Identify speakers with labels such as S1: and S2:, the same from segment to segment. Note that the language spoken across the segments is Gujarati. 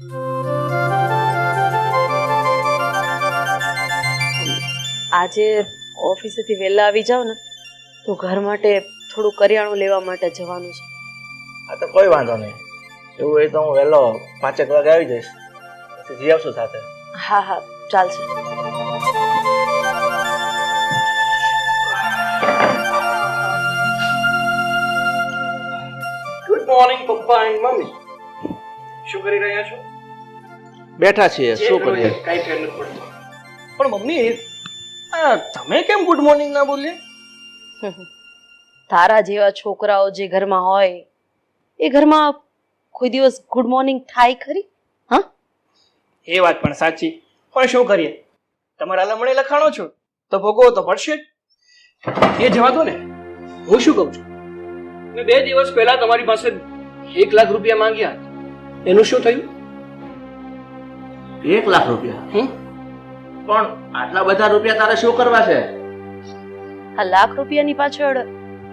S1: આજે ઓફિસેથી વહેલા આવી જાવ ને તો ઘર માટે થોડું કરિયાણું લેવા માટે જવાનું છે.
S2: હા તો કોઈ વાંધો નહીં. એવું હોય તો હું વહેલો 5 વાગે આવી જઈશ, પછી જઈ આવશું સાથે.
S1: હા હા ચાલશે.
S3: ગુડ મોર્નિંગ પપ્પા એન્ડ મમ્મી. શું કરી રહ્યા છો?
S2: બેઠા છીએ, શું કરીએ?
S3: કાંઈ ફેર નથી પડતો. પણ મમ્મી તમે કેમ ગુડ મોર્નિંગ ના બોલ્યા?
S1: તારા જેવા છોકરાઓ જે ઘરમાં હોય એ ઘરમાં કોઈ દિવસ ગુડ મોર્નિંગ થાય ખરી? હા,
S3: એ વાત પણ સાચી. પણ શું કરીએ, તમારા લમણે લખાણો છો તો ભોગવો તો પડશે જ. એ જવા દો ને, હું શું કહું છું, મેં 2 દિવસ પહેલા તમારી પાસે 1 લાખ રૂપિયા માંગ્યા, એનું શું થયું?
S2: 1 લાખ રૂપિયા? પણ આટલા બધા રૂપિયા તારે શું કરવા છે?
S1: આ લાખ રૂપિયાની પાછળ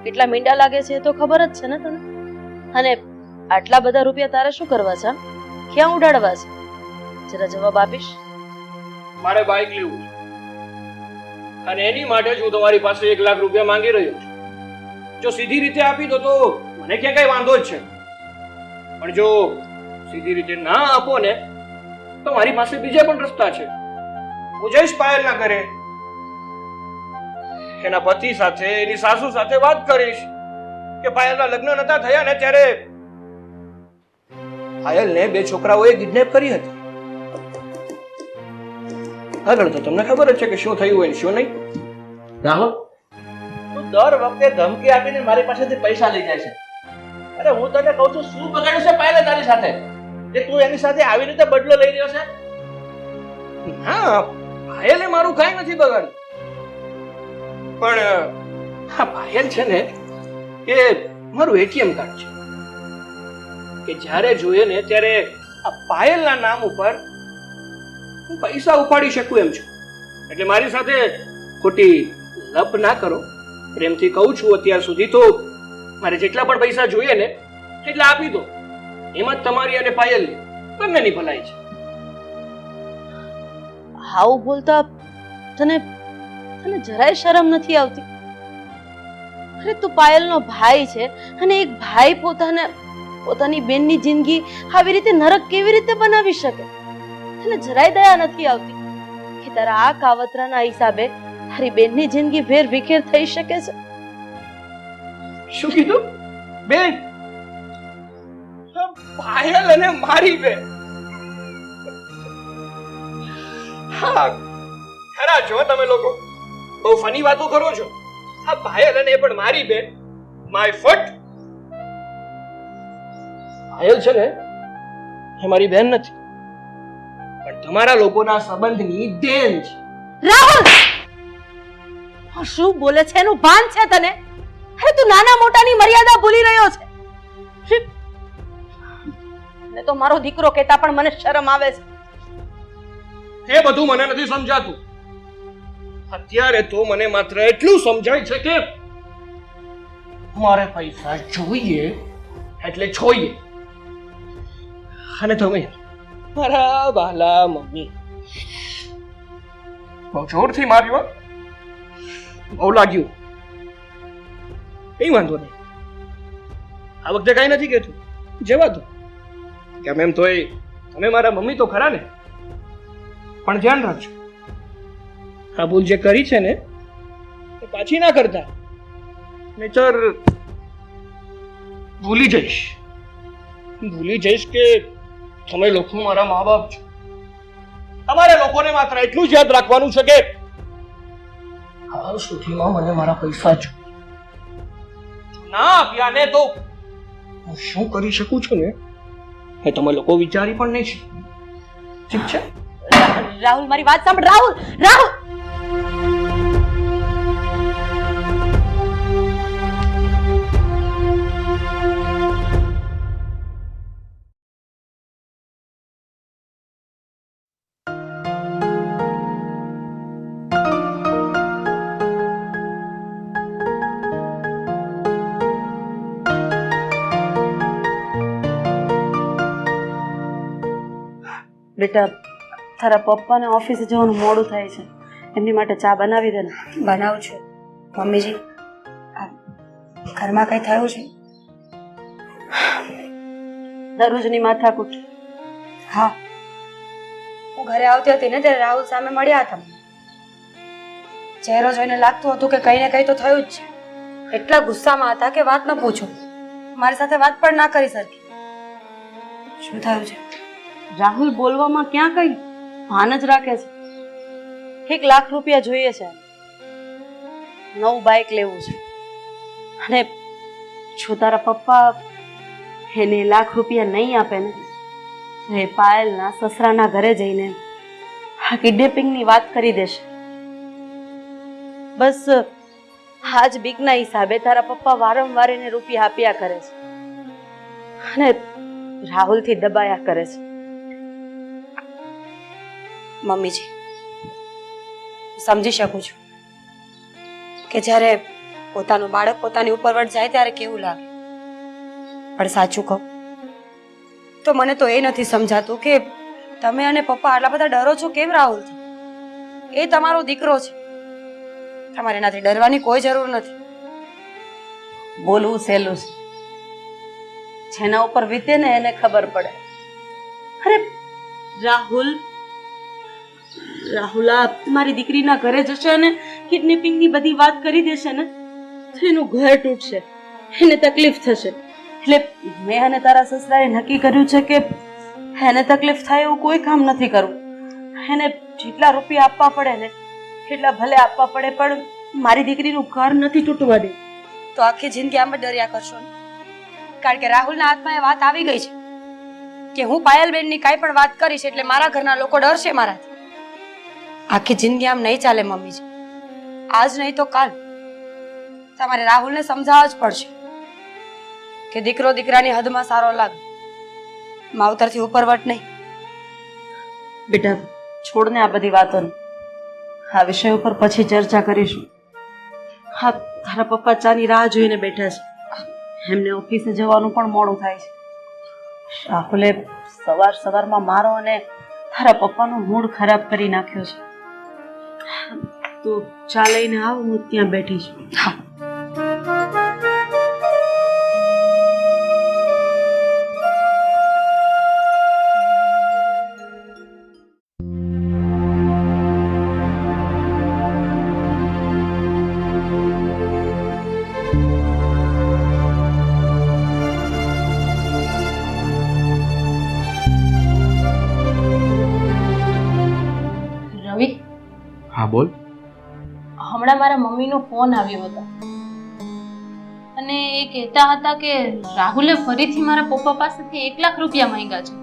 S1: કેટલા મીંડા લાગે છે એ તો ખબર જ છે ને તને. અને આટલા બધા રૂપિયા તારે શું કરવા છે? ક્યાં ઉડાડવા છે? જરા જવાબ આપીશ.
S3: મારે બાઇક લેવું છે અને એની માટે જ હું તમારી પાસે 1 લાખ રૂપિયા માંગી રહ્યો છું. જો સીધી રીતે આપી દો તો મને ક્યાં કઈ વાંધો જ છે, પણ જો સીધી રીતે ના આપો ને તો મારી પાસે બીજા પણ રસ્તા છે. હું જઈશ પાયલના ઘરે, એના પતિ સાથે, એની સાસુ સાથે વાત કરીશ કે પાયલના લગ્ન નતા થયા ને ત્યારે પાયલને 2 છોકરાઓએ કિડનેપ કરી હતી. આગળ તો તમને ખબર જ છે કે શું થયું હોય ને શું નહીં.
S2: રાહુલ, તું દર વખતે ધમકી આપીને મારી પાસેથી પૈસા લઈ જાય છે. અરે હું તને કહું છું, શું બગાડ્યું છે પાયલે તારી સાથે કે તું એની સાથે આવી રીતે બદલો લઈ રહ્યો છે?
S3: હા, પાયલે મારું કાંઈ નથી બગાડ્યું, પણ હા પાયલ છે ને એ મારું એટીએમ કાર્ડ છે કે જ્યારે જોઈએ ને ત્યારે આ પાયલના નામ ઉપર હું પૈસા ઉપાડી શકું એમ છું. એટલે મારી સાથે ખોટી લપ ના કરો, પ્રેમથી કહું છું. અત્યાર સુધી તો મારે જેટલા પણ પૈસા જોઈએ ને એટલા આપી દો, એમાં જ તમારી અને પાયલની બંનેની ભલાઈ છે.
S1: આવું બોલતા તને તને જરાય શરમ નથી આવતી? અરે તું પાયલનો ભાઈ છે અને એક ભાઈ પોતાની બેનની જિંદગી આવી રીતે નરક કેવી રીતે બનાવી શકે? તને જરાય દયા નથી આવતી કે તારા આ કાવતરાના હિસાબે તારી બેનની જિંદગી વેર વિખેર થઈ શકે છે?
S3: શું કીધું? બેન? પાયલ અને મારી બેન? હા ખરા છો તમે લોકો, બહુ ફની વાતો કરો છો. આ પાયલ અને એ પણ મારી બેન, માય ફટ. પાયલ છે ને એ મારી બેન નથી, પણ તમારા લોકોના સંબંધની દેન છે.
S1: રાહુલ, શું બોલે છે? એનું ભાન છે તને? અરે તું નાના મોટાની મર્યાદા ભૂલી રહ્યો છે. ને તો મારો દીકરો કહેતા પણ મને શરમ આવે છે.
S3: એ બધું મને નથી સમજાતું. અત્યારે તો મને માત્ર એટલું સમજાય છે કે મારે પૈસા જોઈએ એટલે જોઈએ. અને તમે મારા વાલા મમ્મી બહુ જોરથી માર્યો, બહુ લાગ્યું. કઈ વાંધો નહીં, આ વખતે કઈ નથી કહેતું, જવા દો. કેમ એમ તોય તમે મારા મમ્મી તો ખરા ને. પણ ધ્યાન રાખજો, આ ભૂલ જે કરી છે ને એ પાછી ના કરતા, નહીતર ભૂલી જઈશ કે તમે લોકો મારા મા બાપ છો. તમારે લોકોને માત્ર એટલું જ યાદ રાખવાનું છે કે હાલ સુધીમાં મને મારા પૈસા જ ના આપ્યા ને તો હું શું કરી શકું છું ને એ તમે લોકો વિચારી પણ નહીં છે. ઠીક છે
S1: રાહુલ, મારી વાત સાંભળ. રાહુલ, રાહુલ, બેટા તારા પપ્પાને ઓફિસે જવાનું મોડું થાય છે, એમની માટે ચા બનાવી દે ને.
S4: બનાવું છું મમ્મીજી. આ ઘરમાં કંઈ થયું છે?
S1: દરરોજની માથાકૂટ.
S4: હા, હું ઘરે આવતી હતી ને ત્યારે રાહુલ સામે મળ્યા હતા. ચહેરો જોઈને લાગતું હતું કે કંઈ ને કંઈ તો થયું જ છે. એટલા ગુસ્સામાં હતા કે વાત ન પૂછો. મારી સાથે વાત પણ ના કરી શકી. શું થયું છે?
S1: રાહુલ બોલવામાં ક્યાં કઈ ભાન જ રાખે છે. 1 લાખ રૂપિયા જોઈએ છે, નવું બાઇક લેવું છે, અને જો તારા પપ્પા એને 1 લાખ રૂપિયા નહીં આપે ને તો એ પાયલના સસરાના ઘરે જઈને આ કિડનેપિંગની વાત કરી દેશે. બસ આજ બીકના હિસાબે તારા પપ્પા વારંવાર એને રૂપિયા આપ્યા કરે છે અને રાહુલથી દબાયા કરે છે.
S4: મમ્મીજી, સમજી શકું છું કે જ્યારે પોતાનું બાળક પોતાની ઉપર વટ જાય ત્યારે કેવું લાગે. પણ સાચું કહું તો મને તો એ નથી સમજાતું કે તમે અને પપ્પા આટલા બધા ડરો છો કેમ રાહુલથી? એ તમારો દીકરો છે, તમારે એનાથી ડરવાની કોઈ જરૂર નથી.
S1: બોલવું સહેલું છે, જેના ઉપર વીતે ને એને ખબર પડે. અરે રાહુલ આ મારી દીકરીના ઘરે જશે અને કિડનેપિંગની બધી વાત કરી દેશે ને તો એનું ઘર તૂટશે, એને તકલીફ થશે. એટલે મેં અને તારા સસરાએ નક્કી કર્યું છે કે એને તકલીફ થાય એવું કોઈ કામ નથી કરવું. એને જેટલા રૂપિયા આપવા પડે ને એટલા ભલે આપવા પડે, પણ મારી દીકરીનું ઘર નથી તૂટવા દે.
S4: તો આખી જિંદગી આમ જ ડર્યા કરશો ને? કારણ કે રાહુલના હાથમાં એ વાત આવી ગઈ છે કે હું પાયલબેનની કાંઈ પણ વાત કરીશ એટલે મારા ઘરના લોકો ડરશે મારાથી. આખી જિંદગી આમ નહીં ચાલે મમ્મીજી. આજ નહીં તો કાલ તમારે રાહુલને સમજાવવા જ પડશે કે દીકરો દીકરાની હદમાં સારો લાગે, માવતરથી ઉપરવટ નહીં.
S1: બેટા છોડને આ બધી વાતોને, આ વિષય ઉપર પછી ચર્ચા કરીશું. હા, તારા પપ્પા ચાની રાહ જોઈને બેઠા છે, એમને ઓફિસે જવાનું પણ મોડું થાય છે. રાહુલે સવારમાં મારો અને તારા પપ્પાનો મૂડ ખરાબ કરી નાખ્યો છે. તો ચા લઈને આવ, હું ત્યાં બેઠી છું.
S4: હા.
S5: રવિ,
S2: હા બોલ.
S5: હમણાં મારા મમ્મીનો ફોન આવ્યો હતો અને એ કહેતા હતા કે રાહુલે ફરીથી મારા પપ્પા પાસેથી 1 લાખ રૂપિયા માંગ્યા છે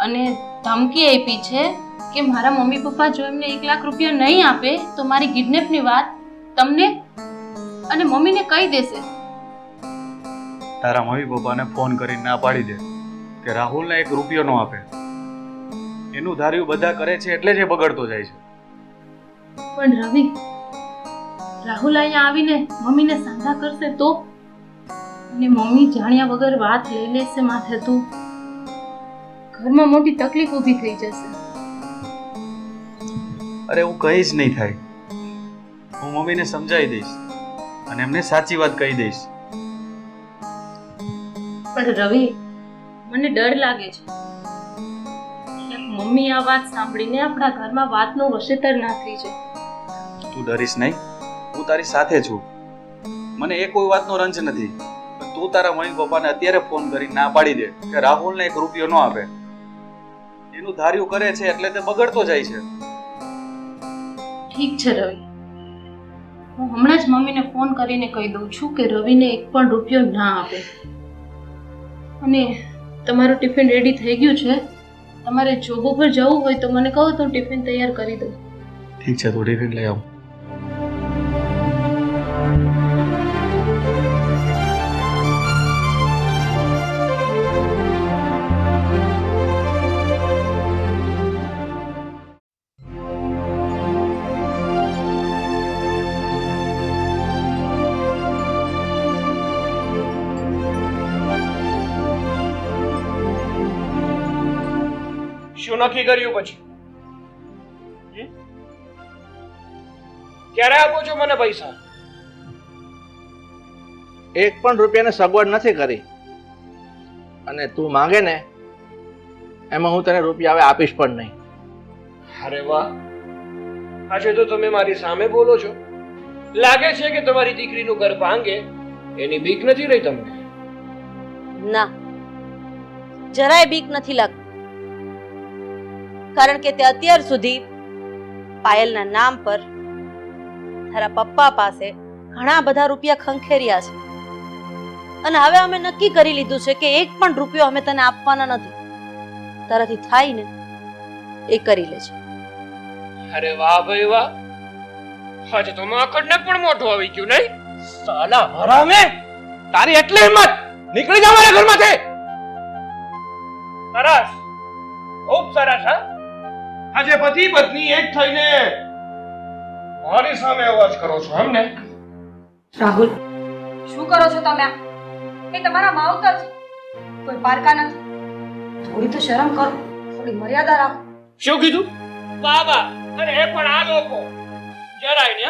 S5: અને ધમકી આપી છે કે મારા મમ્મી પપ્પા જો એમને 1 લાખ રૂપિયા નહીં આપે તો મારી કિડનેપની વાત તમને અને મમ્મીને કહી દેશે.
S6: તારા મમ્મી પપ્પાને ફોન કરીને ના પાડી દે કે રાહુલને 1 રૂપિયો ન આપે. એનું ધાર્યું બધા કરે છે એટલે જ એ બગડતો જાય છે.
S5: પણ રવિ, રાહુલ અહીંયા આવીને મમ્મીને સાંધા કરશે તો? અને મમ્મી જાણ્યા વગર વાત લઈ લેશે માથે તો ઘરમાં મોટી તકલીફ ઊભી થઈ જશે.
S6: અરે હું કંઈ જ નહીં થાય. હું મમ્મીને સમજાવી દઈશ અને એમને સાચી વાત કહી દઈશ.
S5: પણ રવિ, મને ડર લાગે છે મમ્મી આ વાત સાંભળીને આપણા ઘરમાં વાતનો વશેતર ના થઈ જાય.
S6: તું ડરીશ નહીં, હું તારી સાથે છું. મને એ કોઈ વાતનો રંજ નથી. પણ તું તારા મમ્મી પપ્પાને અત્યારે ફોન કરીને ના પાડી દે કે રાહુલને 1 રૂપિયો ન આપે. એનું ધાર્યું કરે છે એટલે તે બગડતો જાય છે.
S5: ઠીક છે રવિ, હું હમણાં જ મમ્મીને ફોન કરીને કહી દઉં છું કે રવિને 1 પણ રૂપિયો ના આપે. અને તમારું ટિફિન રેડી થઈ ગયું છે. તમારે જોબ ઉપર જવું હોય તો મને કહો તો ટિફિન તૈયાર કરી દઉં.
S6: ઠીક છે, તું ટિફિન લઈ આવ.
S3: શું નક્કી કર્યું પછી? ક્યારે આપો છો મને પૈસા?
S2: એક પણ રૂપિયાની સગવડ નથી કરી, અને તું માંગે ને એમાં હું તને રૂપિયા હવે આપીશ પણ નહીં.
S3: અરે વાહ, આજે તો તમે મારી સામે બોલો છો. લાગે છે કે તમારી દીકરીનું ઘર ભાંગે એની બીક નથી રહી તમને.
S1: ના, જરાય બીક નથી લાગતી, કારણ કે તે અત્યાર સુધી પાયલના નામ પર તારા પપ્પા પાસે ઘણા બધા રૂપિયા ખંખેર્યા છે, અને હવે અમે નક્કી કરી લીધું છે કે એક પણ રૂપિયો અમે તને આપવાના નથી. તારાથી થાય ને એ કરી લેજે.
S3: અરે વાહ ભાઈ વાહ, આજે તો માકડને પણ મોઢું આવી ગયું નહીં? સાલા હરામે, તારી એટલી હિંમત! નીકળી જા મારા ઘરમાંથી! સરસ, ખૂબ સરસ. હા, આજે પતિ પત્ની એક થઈને મારી સામે અવાજ કરો છો એમ ને?
S4: રાહુલ, શું કરો છો તમે? એ તમારા માવતર છે, કોઈ પારકા નથી. થોડી તો શરમ કરો, થોડી મર્યાદા રાખો.
S3: શું કીધું? વાહ વાહ, અને એ પણ આ લોકો જરાય ને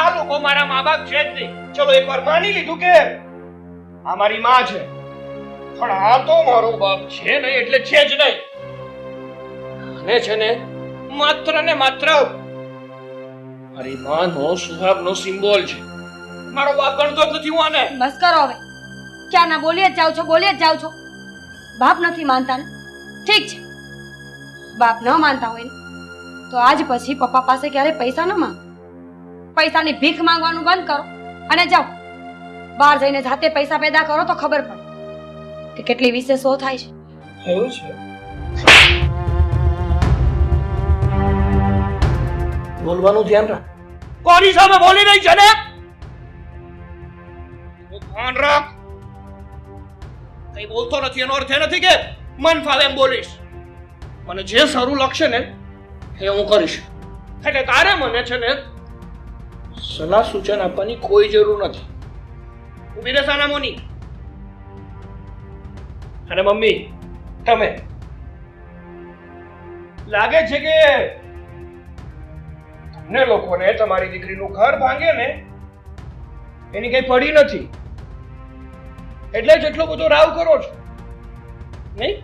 S3: આ લોકો મારા મા બાપ છે જ નહીં. ચલો એકવાર માની લીધું કે આ મારી માં છે, પણ આ તો મારો બાપ છે નહીં એટલે છે જ નહીં. અને છે ને માત્ર ને માત્ર મારી માનો સુહાગનો સિમ્બોલ છે. મારો બાપ ગણતો જ નથી હું આને.
S4: બસ કરો હવે, ક્યાં ના બોલી જ જાવ છો, બોલી જ જાવ છો. બાપ નથી માનતા ને? ઠીક છે, બાપ ન માનતા હોય ને તો આજ પછી પપ્પા પાસે ક્યારે પૈસા ન માંગો. પૈસાની ભીખ માંગવાનું બંધ કરો અને જાઓ બહાર જઈને જાતે પૈસા પેદા કરો તો ખબર પડે કે કેટલી વિશે શો થાય છે.
S3: એવું છે? બોલવાનું ધ્યાન રાખ. કોની સામે બોલી રહી છે ને? ધ્યાન રાખ. કઈ બોલતો નથી એનો અર્થ એ નથી કે મન ફાવે એમ બોલીશ. મને જે સારું લાગશે ને એ હું કરીશ. એટલે તારે મને છે ને સલાહ સૂચન આપવાની કોઈ જરૂર નથી. ઉભી રહે સાનામોની. અને મમ્મી, તમે લાગે છે કે તમને લોકોને તમારી દીકરીનું ઘર ભાંગે ને એની કઈ પડી નથી, એટલે જ એટલો બધો રાવ કરો છો નહીં?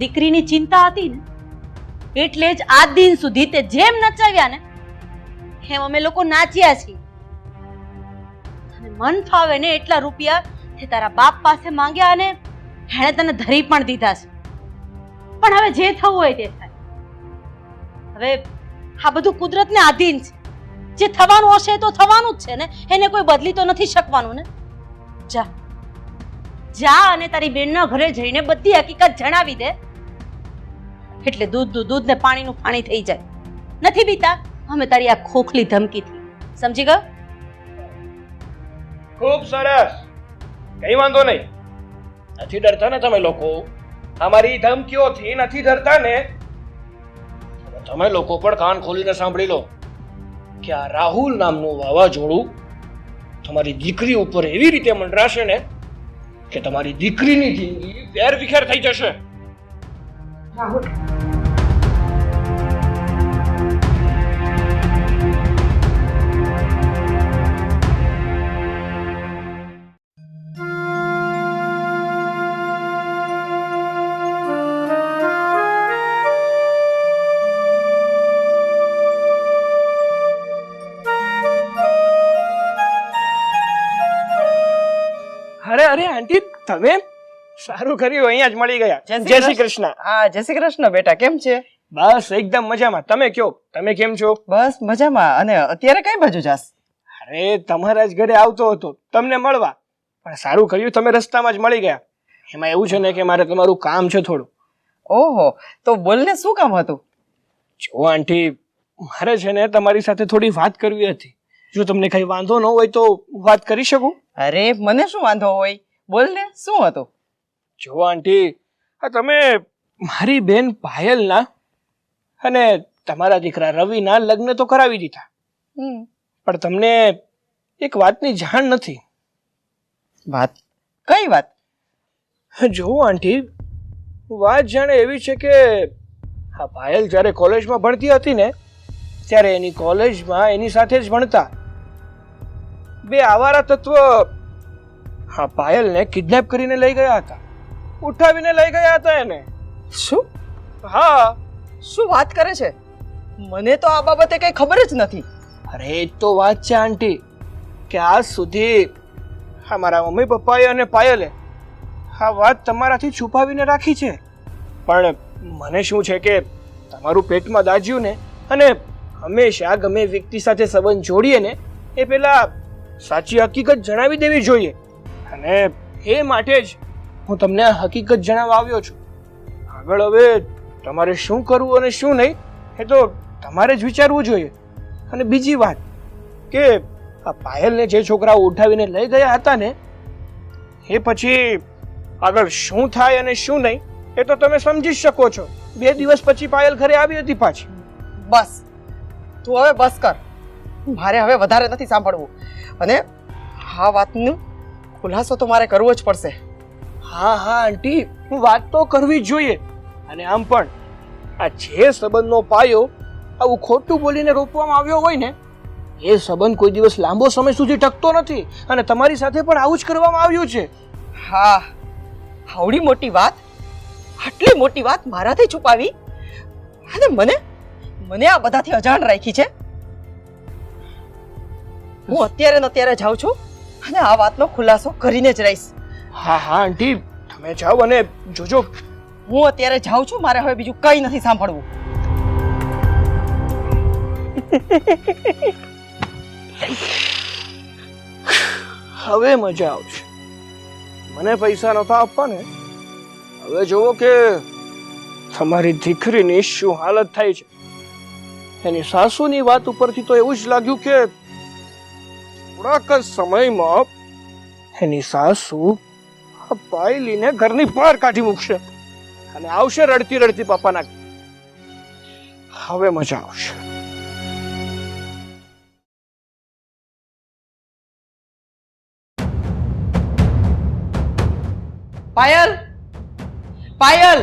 S1: દીકરીની ચિંતા હતી ને એટલે જ આજ દિન સુધી તે જેમ નચાવ્યા ને એમ અમે લોકો નાચ્યા છીએ. અને મન ફાવે ને એટલા રૂપિયા તે તારા બાપ પાસે માંગ્યા અને એણે તને ધરી પણ દીધા છે. પણ હવે જે થવું હોય તે થાય. હવે આ બધું કુદરતને આધીન છે. જે થવાનું હશે તો થવાનું જ છે ને, એને કોઈ બદલી તો નથી શકવાનું ને. જા જા અને તારી બેનના ઘરે જઈને બધી હકીકત જણાવી દે, એટલે દૂધ ને પાણીનું પાણી થઈ જાય. નથી બીતા અમે તારી આ ખોખલી ધમકીથી. સમજી ગયો?
S3: ખૂબ સરસ, કઈ વાંધો નહીં. નથી ડરતા ને તમે લોકો? અમારી ધમકીઓથી નથી ડરતા ને? તમે લોકો પણ કાન ખોલીને સાંભળી લો કે આ રાહુલ નામનું વાવાઝોડું તમારી દીકરી ઉપર એવી રીતે મંડરાશે ને કે તમારી દીકરીની જિંદગી વેર વિખેર થઈ જશે.
S4: રાહુલ,
S3: અરે અરે આંટી, તમે સારું કર્યું અહીંયા જ મળી ગયા. જય શ્રી કૃષ્ણ.
S7: હા, જય શ્રી કૃષ્ણ બેટા. કેમ છે?
S3: બસ એકદમ મજામાં. તમે કયો, તમે કેમ છો?
S7: બસ મજામાં. અને અત્યારે કઈ બાજુ જાસ?
S3: અરે તમારા જ ઘરે આવતો હતો તમને મળવા, પણ સારું કર્યું તમે રસ્તામાં જ મળી ગયા. એમાં એવું છે ને કે મારે તમારું કામ છે થોડું.
S7: ઓહો, તો બોલને, શું કામ હતું?
S3: જો આંટી, મારે છે ને તમારી સાથે થોડી વાત કરવી હતી. જો તમને કઈ વાંધો ન હોય તો વાત કરી શકું?
S7: અરે મને શું વાંધો હોય, બોલને, શું હતું?
S3: જો આંટી, આ તમે મારી બેન પાયલના અને તમારા દીકરા રવિના લગ્ન તો કરાવી દીધા, પણ તમને એક વાતની જાણ નથી.
S7: વાત? કઈ વાત?
S3: જો આંટી, વાત જાણે એવી છે કે હા પાયલ જ્યારે કોલેજમાં ભણતી હતી ને ત્યારે એની કોલેજમાં એની સાથે જ ભણતા બે આવારા તત્વ હા પાયલને કિડનેપ કરીને લઈ ગયા હતા, ઉઠાવીને લઈ ગયા હતા એને.
S7: શું
S3: હા,
S7: શું વાત કરે છે? મને તો આ બાબતે કઈ ખબર જ નથી.
S3: અરે એ તો વાત છે આંટી કે આજ સુધી હા મારા મમ્મી પપ્પાએ અને પાયલે આ વાત તમારાથી છુપાવીને રાખી છે. પણ મને શું છે કે તમારું પેટમાં દાજ્યું ને, અને હંમેશા ગમે વ્યક્તિ સાથે સંબંધ જોડીએ ને એ પેલા સાચી હકીકત જણાવી દેવી જોઈએ. અને એ માટે જ હું તમને આ હકીકત જણાવવા આવ્યો છું. આગળ હવે તમારે શું કરવું અને શું નહીં એ તો તમારે જ વિચારવું જોઈએ. અને બીજી વાત કે આ પાયલને જે છોકરાઓ ઉઠાવીને લઈ ગયા હતા ને એ પછી આગળ શું થાય અને શું નહીં એ તો તમે સમજી શકો છો. 2 દિવસ પછી પાયલ ઘરે આવી હતી પાછી.
S7: બસ તું હવે બસ કર, મારે હવે વધારે નથી સાંભળવું. અને આ વાતનો ખુલાસો તો મારે કરવો જ પડશે.
S3: હા હા આંટી, વાત તો કરવી જ જોઈએ. અને આમ પણ આ જે સંબંધનો પાયો આવું ખોટું બોલીને રોપવામાં આવ્યો હોય ને એ સંબંધ કોઈ દિવસ લાંબો સમય સુધી ટકતો નથી. અને તમારી સાથે પણ આવું જ કરવામાં આવ્યું છે.
S7: હા, આવડી મોટી વાત, આટલી મોટી વાત મારાથી છુપાવી અને મને આ બધાથી અજાણ રાખી છે. હું અત્યારે ને અત્યારે જાઉં છું અને આ વાતનો ખુલાસો કરીને જ રહીશ.
S3: હા હા આંટી, તમે જાઓ અને જોજો.
S7: હું અત્યારે જાઉં છું, મારે હવે બીજું કંઈ નથી સાંભળવું.
S3: હવે મજા આવશે. મને પૈસા નતા આપવા ને, હવે જોવો કે તમારી દીકરીની શું હાલત થાય છે. એની સાસુની વાત ઉપરથી તો એવું જ લાગ્યું કે થોડાક જ સમયમાં એની સાસુ આ પાયલીને ઘરની બહાર કાઢી મૂકશે અને આવશે રડતી રડતી પપ્પાના. હવે મજા આવશે.
S7: પાયલ, પાયલ,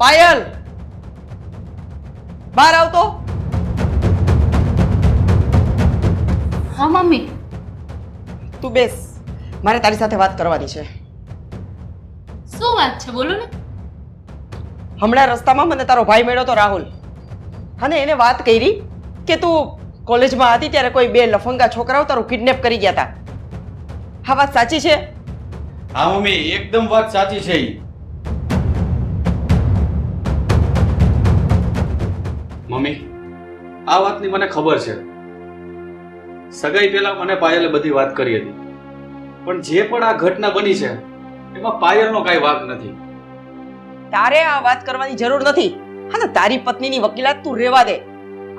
S7: પાયલ, બહાર આવતો.
S5: હા મમ્મી.
S7: તું બેસ, મારે તારી સાથે વાત કરવાની છે.
S5: શું વાત છે, બોલો ને.
S7: હમણાં રસ્તામાં મને તારો ભાઈ મળ્યો તો રાહુલ, અને એને વાત કરી કે તું કોલેજમાં હતી ત્યારે કોઈ 2 લફંગા છોકરાઓ તારું કિડનેપ કરી ગયા હતા. હા, વાત સાચી છે?
S6: હા મમ્મી, એકદમ વાત સાચી છે ઈ. મમ્મી, આ વાતની મને ખબર છે. સગાઈ પહેલા મને પાયલે બધી વાત કરી હતી, પણ જે પણ આ ઘટના બની છે એમાં પાયલનો કાંઈ વાંક નથી.
S7: તારે આ વાત કરવાની જરૂર નથી. હા ને, તારી પત્નીની વકીલાત તું રેવા દે.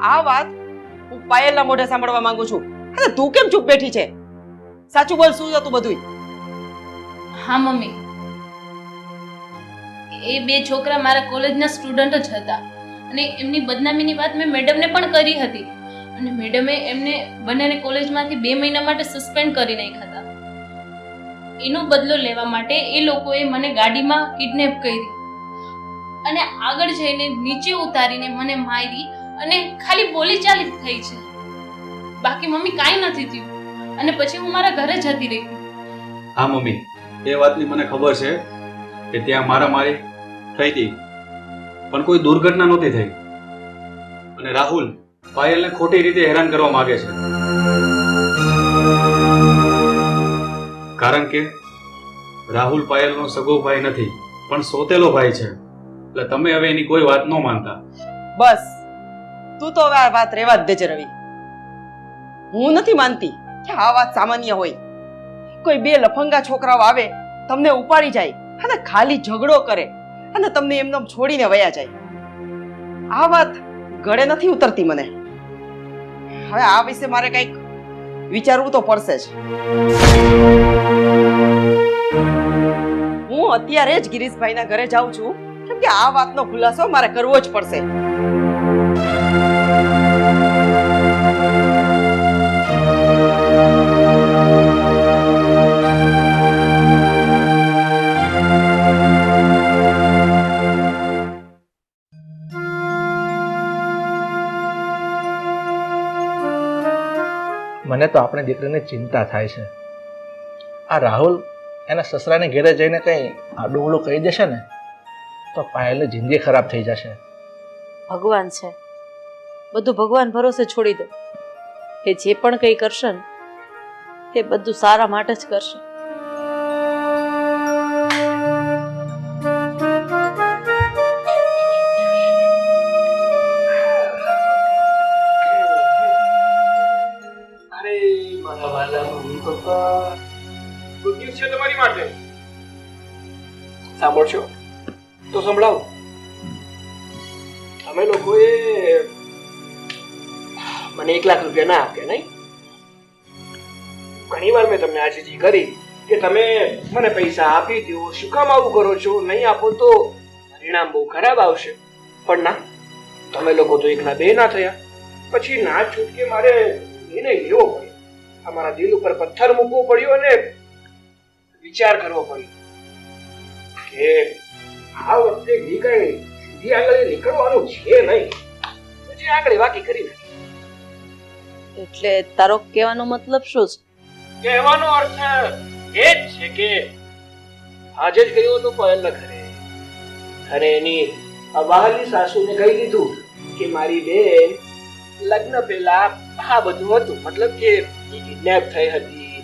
S7: આ વાત હું પાયલના મોઢે સાંભળવા માંગુ છું. હા, તું કેમ ચૂપ બેઠી છે? સાચું બોલ, શું હતું બધું?
S5: હા મમ્મી, એ 2 છોકરા મારા કોલેજના સ્ટુડન્ટ જ હતા અને એમની બદનામીની વાત મેં મેડમને પણ કરી હતી અને મેડમે એમને બંનેને કોલેજમાંથી 2 મહિના માટે સસ્પેન્ડ કરી નાખ્યા હતા. એનો બદલો લેવા માટે એ લોકોએ મને ગાડીમાં કિડનેપ કરી અને આગળ જઈને નીચે ઉતારીને મને મારી અને ખાલી બોલીચાલી જ થઈ છે. બાકી મમ્મી કાંઈ નથી થયું અને પછી હું મારા ઘરે જતી રહી.
S6: હા મમ્મી, એ વાતની મને ખબર છે કે ત્યાં મારામારી થઈ હતી, પણ કોઈ દુર્ઘટના નહોતી થઈ. અને રાહુલ પાયલને ખોટી રીતે હેરાન કરવા માંગે છે, કારણ કે રાહુલ પાયલનો સગો ભાઈ નથી પણ સોતેલો ભાઈ છે. એટલે તમે હવે એની કોઈ વાત ન માનતા.
S7: બસ, તું તો હવે આ વાત રેવા જ દેજે રવિ. હું નથી માનતી કે આ વાત સામાન્ય હોય. કોઈ 2 લફંગા છોકરાઓ આવે, તમને ઉપાડી જાય અને ખાલી ઝઘડો કરે અને તમને એમને છોડીને વયા જાય. આ વાત ગળે નથી ઉતરતી મને. હવે આ વિશે મારે કંઈક વિચારવું તો પડશે જ. હું અત્યારે જ ગિરીશભાઈના ઘરે જાઉં છું, કેમ કે આ વાતનો ખુલાસો મારે કરવો જ પડશે.
S2: મને તો આપણી દીકરીની ચિંતા થાય છે. આ રાહુલ એના સસરાને ઘેરે જઈને કંઈ આડું ઓળું કહી દેશે ને તો પાયલની જિંદગી ખરાબ થઈ જશે.
S1: ભગવાન છે, બધું ભગવાન ભરોસે છોડી દો. એ જે પણ કંઈ કરશે ને એ બધું સારા માટે જ કરશે.
S3: અરે મારા વાલા મમ્મી પપ્પા, ગુડ ન્યૂઝ છે તમારી માટે. સાંભળશો તો સંભળાવો. અમે લોકોએ મને 1 લાખ રૂપિયા ના આપ્યા નહીં. ઘણી વાર મેં તમને આજીજી કરી કે તમે મને પૈસા આપી દો, શું કામ આવું કરો છો, નહીં આપો તો પરિણામ બહુ ખરાબ આવશે. પણ ના, તમે લોકો તો એકના બે ના થયા. પછી ના છૂટકે મારે નિર્ણય લેવો પડ્યો. અમારા દિલ ઉપર પથ્થર મૂકવો પડ્યો અને વિચાર કરવો પડ્યો કે આ વખતે બી કઈ સીધી આગળ નીકળવાનું છે નહીં, પછી આગળ વાકી કરી નાખી.
S1: એટલે તારો કહેવાનો મતલબ શું છે?
S3: કહેવાનો અર્થ એ જ છે કે આજે જ ગયો હતો પાયલના ઘરે અને એની અવાહલી સાસુને કહી દીધું કે મારી બેન લગ્ન પહેલા આ બધું હતું, મતલબ કે કિડનેપ થઈ હતી,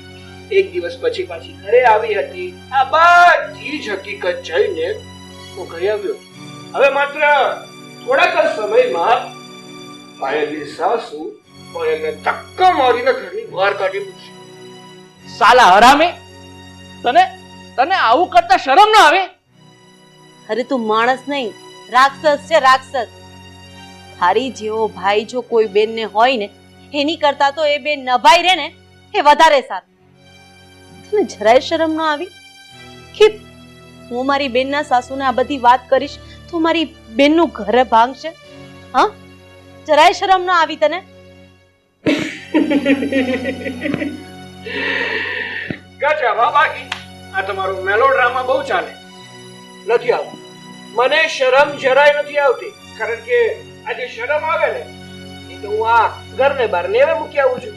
S3: 1 દિવસ પછી પાછી ઘરે આવી હતી. આ બધી જ હકીકત જઈને હું કહી આવ્યો. હવે માત્ર થોડાક જ સમયમાં પાયલની સાસુ પાયલને ધક્કા મારીને ઘરની બહાર કાઢી મૂકશે.
S2: સાલા હરામી, તને તને આવું કરતા શરમ ના આવે?
S1: અરે તું માણસ નહીં, રાક્ષસ છે, રાક્ષસ. તારી જેવો ભાઈ જો કોઈ બેનને હોય ને એની કરતા તો એ બેન નભાઈ રહે ને એ વધારે સારું. તને જરાય શરમ ન આવી કે હું મારી બેનના સાસુને આ બધી વાત કરીશ તો મારી બેનનું ઘર ભાંગશે? હા, જરાય શરમ ન આવી તને?
S3: ગજા બાકી આ તમારો મેલોડ્રામા બહુ ચાલે. નથી આવતું, મને શરમ જરાય નથી આવતી, કારણ કે આજે શરમ આવે ને એ તો હું આ ઘરને બહાર નેવે મૂકી આવું છું.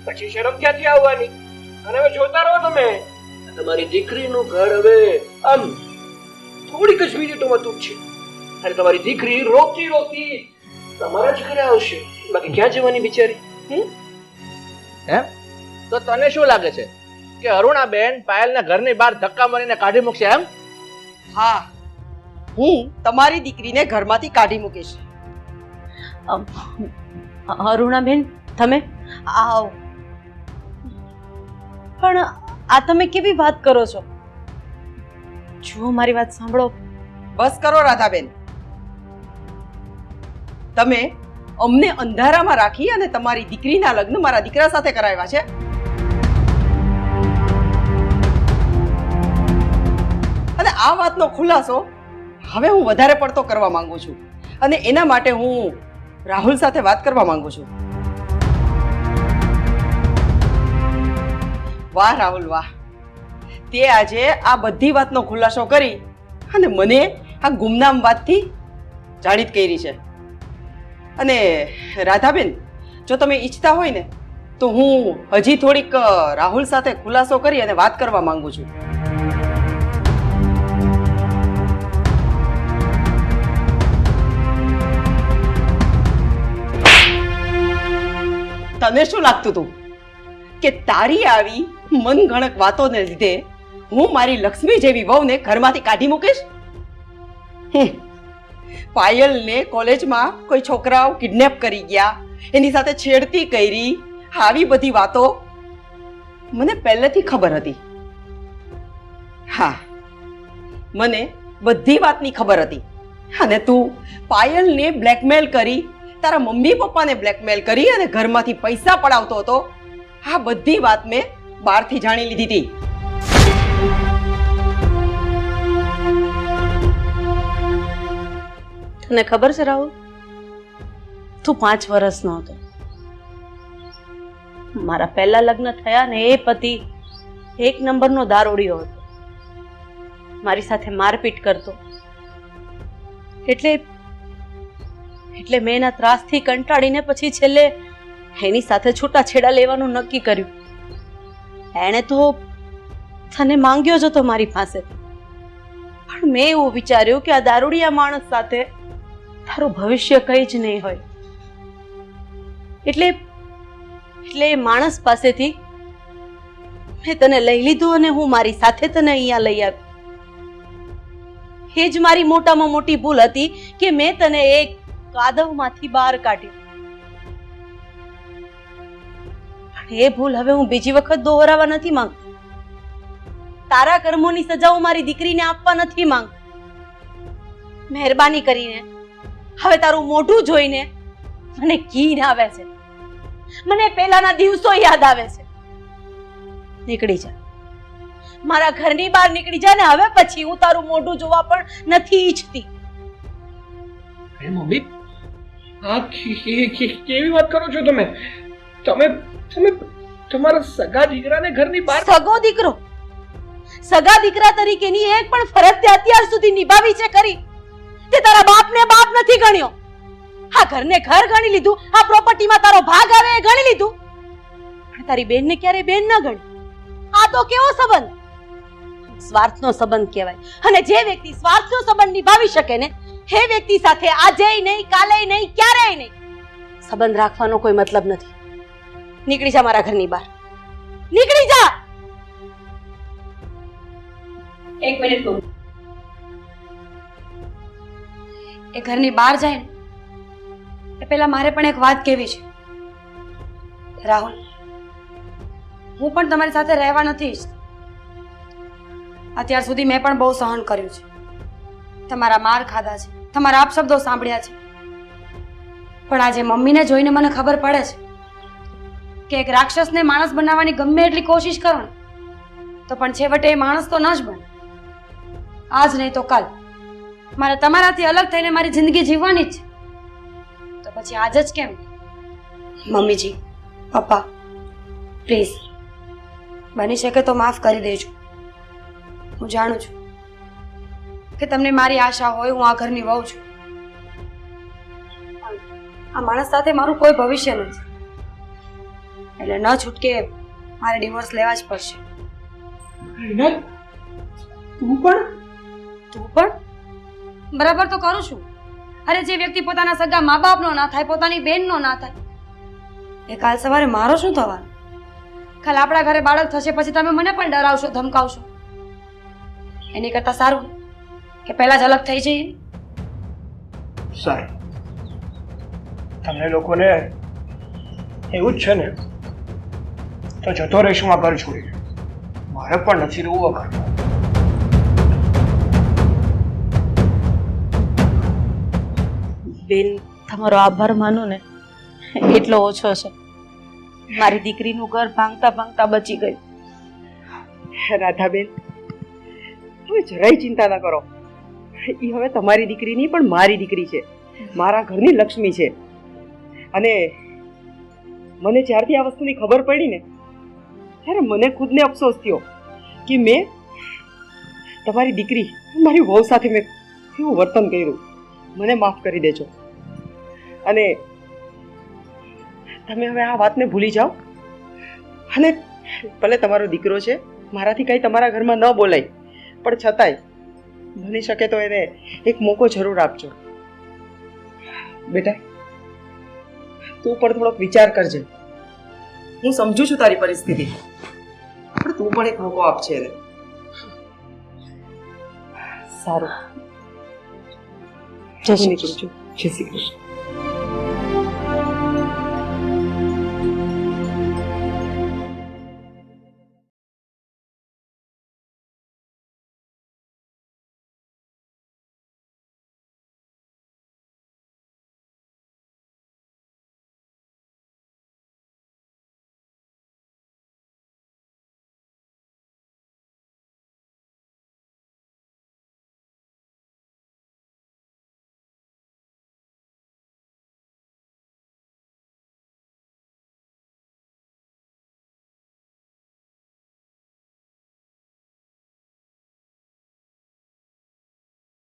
S3: પછી શરમ ક્યાંથી આવવાની? અને હવે જોતા રહો તમે, તમારી દીકરીનું ઘર હવે આમ થોડીક જ મિનિટોમાં તૂટશે અને તમારી દીકરી રોતી રોતી તમારા જ ઘરે આવશે. બાકી ક્યાં જવાની બિચારી?
S2: એમ તો તને શું લાગે છે કે અરુણાબેન પાયલના ઘરની બહાર ધક્કા મારીને કાઢી મૂકશે એમ?
S7: હા, હું તમારી દીકરીને ઘરમાંથી કાઢી મૂકીશ.
S1: અરુણાબેન, તમે આવો. પણ આ તમે કેવી વાત કરો છો? જો મારી વાત સાંભળો.
S7: બસ કરો રાધાબેન, તમે અમને અંધારામાં રાખી અને તમારી દીકરીના લગ્ન મારા દીકરા સાથે કરાવ્યા છે. અને આ વાતનો ખુલાસો હવે હું વધારે પડતો કરવા માંગુ છું અને એના માટે હું રાહુલ સાથે વાત કરવા માંગુ છું. વાહ રાહુલ વાહ, તે આજે આ બધી વાતનો ખુલાસો કરી અને મને આ ગુમનામ વાતથી જાણીત કરી છે. અને રાધાબેન, જો તમે ઈચ્છતા હોય ને તો હું હજી થોડીક રાહુલ સાથે ખુલાસો કરી અને વાત કરવા માંગુ છું. તને શું લાગતું હતું કે તારી આવી મનગણક વાતોને લીધે હું મારી લક્ષ્મી જેવી વહુને ઘરમાંથી કાઢી મૂકીશ? પાયલને કોલેજમાં કોઈ છોકરાઓ કિડનેપ કરી ગયા, એની સાથે છેડતી કરી, આવી બધી વાતો મને પહેલેથી ખબર હતી. હા, મને બધી વાતની ખબર હતી. અને તું પાયલને બ્લેકમેલ કરી, તારા મમ્મી પપ્પાને બ્લેકમેલ કરી અને ઘરમાંથી પૈસા પડાવતો હતો. આ બધી વાત મેં બહારથી જાણી લીધી હતી.
S1: તને ખબર છે રાહુલ, તું 5 વર્ષનો હતો. મારા પહેલા લગ્ન થયા ને એ પતિ 1 નંબરનો દારૂડિયો હતો. મારી સાથે મારપીટ કરતો. એટલે મેં એના ત્રાસથી કંટાળીને પછી છેલ્લે એની સાથે છૂટાછેડા લેવાનું નક્કી કર્યું. એણે તો તને માંગ્યો જ હતો મારી પાસે, પણ મેં એવું વિચાર્યું કે આ દારૂડિયા માણસ સાથે તારું ભવિષ્ય કઈ જ નહીં હોય, એટલે એ માણસ પાસેથી મેં તને લઈ લીધું અને હું મારી સાથે તને અહીંયા લઈ આવી. એ જ મારી મોટામાં મોટી ભૂલ હતી કે મેં તને એક કાદવમાંથી બહાર કાઢ્યો. પણ એ ભૂલ હવે હું બીજી વખત દોહરાવા નથી માંગતી. તારા કર્મોની સજા હું મારી દીકરીને આપવા નથી માંગતી. મહેરબાની કરીને હવે તારું મોઢું જોઈને મને ઘીન આવે છે, મને પહેલાના દિવસો યાદ આવે છે. નીકળી જા, મારા ઘરની બહાર નીકળી જા ને હવે પછી હું તારું મોઢું જોવા પણ નથી ઈચ્છતી.
S3: અરે મમ્મી, આ કેવી વાત કરો છો તમે? તમે તમે તમારા સગા દીકરાને ઘરની બહાર...
S1: સગો દીકરો, સગા દીકરા તરીકેની એક પણ ફરજ તે અત્યાર સુધી નિભાવી છે ખરી? તે તારા બાપને બાપ નથી ગણ્યો, આ ઘરને ઘર ગણી લીધું, આ પ્રોપર્ટીમાં તારો ભાગ આવે એ ગણી લીધું, પણ તારી બેનને ક્યારે બેન ન ગણી. આ તો કેવો સંબંધ? સ્વાર્થનો સંબંધ કહેવાય. અને જે વ્યક્તિ સ્વાર્થનો સંબંધ નિભાવી શકે ને એ વ્યક્તિ સાથે આજે નહીં, કાલે નહીં, ક્યારેય નહીં સંબંધ રાખવાનો કોઈ મતલબ નથી. નીકળી જા મારા ઘરની બહાર, નીકળી જા.
S4: એક મિનિટ કહું. એ ઘરની બહાર જાય ને એ પહેલા મારે પણ એક વાત કહેવી છે. રાહુલ, હું પણ તમારી સાથે રહેવા નથી ઈચ્છતી. અત્યાર સુધી મેં પણ બહુ સહન કર્યું છે, તમારા માર ખાધા છે, તમારા આપશબ્દો સાંભળ્યા છે, પણ આજે મમ્મીને જોઈને મને ખબર પડે છે કે એક રાક્ષસને માણસ બનાવવાની ગમે એટલી કોશિશ કરો ને તો પણ છેવટે એ માણસ તો ન જ બને. આજ નહીં તો કાલ મારે તમારાથી અલગ થઈને મારી જિંદગી જીવવાની જ છે, તો પછી આજ જ કેમ? મમ્મીજી, પપ્પા, પ્લીઝ બની શકે તો માફ કરી દેજો. હું જાણું છું કે તમને મારી આશા હોય, હું આ ઘરની વહુ છું. આ માણસ સાથે મારું કોઈ ભવિષ્ય નથી, એટલે ન છૂટકે મારે ડિવોર્સ લેવા જ પડશે.
S3: તું પણ
S4: બરાબર તો કરું છું. અરે જે વ્યક્તિ પોતાના સગા મા બાપનો ના થાય, પોતાની બેનનો ના થાય, એ કાલ સવારે મારો શું થવાનું? કાલ આપણા ઘરે બાળક થશે પછી તમે મને પણ ડરાવશો, ધમકાવશો. એની કરતા સારું કે પહેલા જ અલગ થઈ જઈએ.
S3: સારું, તમને લોકોને એવું જ છે ને તો જતો રહીશું આ ઘર છોડીને. મારે પણ નથી રહેવું આ ઘરમાં.
S1: બેન, તમારો આભાર માનો ને એટલો ઓછો છે. મારી દીકરીનું ઘર ભાંગતા ભાંગતા બચી ગયું.
S7: રાધાબેન, હવે જરાય ચિંતા ન કરો. એ હવે તમારી દીકરી નહીં પણ મારી દીકરી છે, મારા ઘરની લક્ષ્મી છે. અને મને જ્યારથી આ વસ્તુની ખબર પડી ને ત્યારે મને ખુદને અફસોસ થયો કે મેં તમારી દીકરી, મારી વહુ સાથે મેં કેવું વર્તન કર્યું. મને માફ કરી દેજો. અને તમે હવે આ વાતને ભૂલી જાઓ. અને ભલે તમારો દીકરો છે, મારાથી કંઈ તમારા ઘરમાં ન બોલાય, પણ છતાંય બની શકે તો એને એક મોકો જરૂર આપજો. બેટા, તું પણ થોડોક વિચાર કરજે. હું સમજુ છું તારી પરિસ્થિતિ, પણ તું પણ એક મોકો આપજે એને. સારું,
S1: જય શ્રી
S7: નીકળું છું. જય શ્રી કૃષ્ણ.